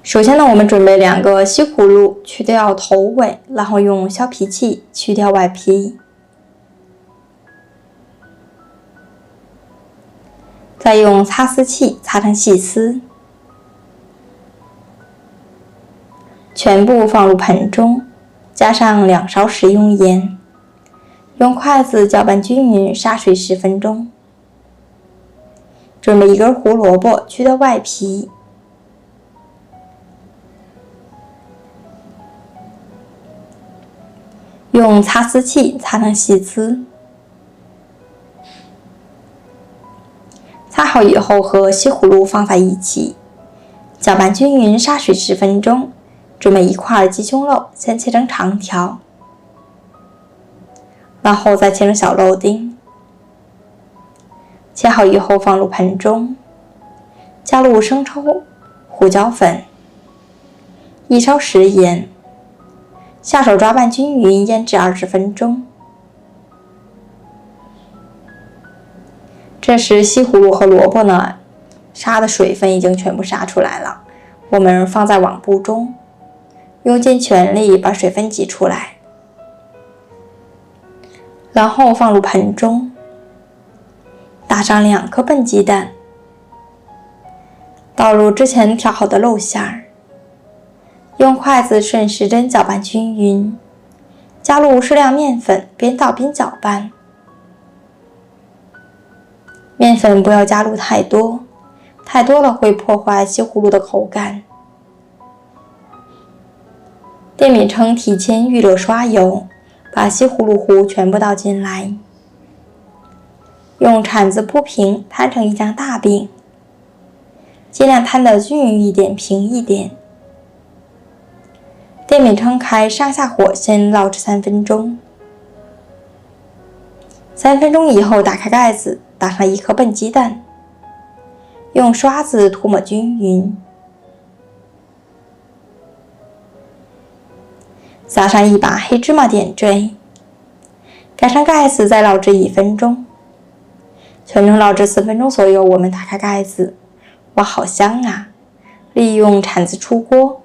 首先呢，我们准备2个西葫芦，去掉头尾，然后用削皮器去掉外皮，再用擦丝器擦成细丝，全部放入盆中，加上2勺食用盐，用筷子搅拌均匀，杀水10分钟。准备1根胡萝卜，去掉外皮，用擦丝器擦成细丝。擦好以后，和西葫芦放在一起，搅拌均匀，杀水10分钟。准备1块鸡胸肉，先切成长条，然后再切成小肉丁。切好以后放入盆中，加入生抽、胡椒粉、1勺食盐，下手抓拌均匀，腌制20分钟。这时西葫芦和萝卜呢，杀的水分已经全部杀出来了，我们放在网布中，用尽全力把水分挤出来，然后放入盆中，打上2颗笨鸡蛋，倒入之前调好的肉馅儿，用筷子顺时针搅拌均匀，加入适量面粉，边倒边搅拌。面粉不要加入太多，太多了会破坏西葫芦的口感。电饼铛提前预热刷油，把西葫芦糊全部倒进来，用铲子铺平，摊成一张大饼，尽量摊得均匀一点，平一点。电饼铛开上下火，先烙制3分钟。3分钟以后打开盖子，打上1颗笨鸡蛋，用刷子涂抹均匀，撒上1把黑芝麻点缀，盖上盖子，再烙制1分钟。全程烙制4分钟左右，我们打开盖子，哇，好香啊！利用铲子出锅，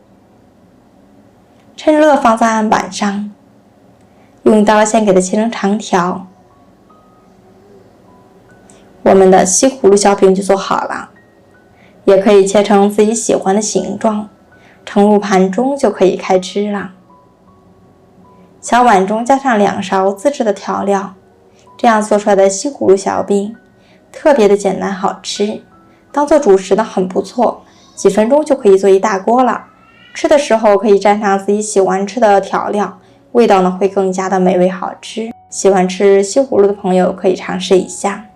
趁热放在案板上，用刀先给它切成长条。我们的西葫芦小饼就做好了，也可以切成自己喜欢的形状，盛入盘中就可以开吃了。小碗中加上2勺自制的调料，这样做出来的西葫芦小饼特别的简单好吃，当做主食呢很不错，几分钟就可以做一大锅了。吃的时候可以蘸上自己喜欢吃的调料，味道呢会更加的美味好吃。喜欢吃西葫芦的朋友可以尝试一下。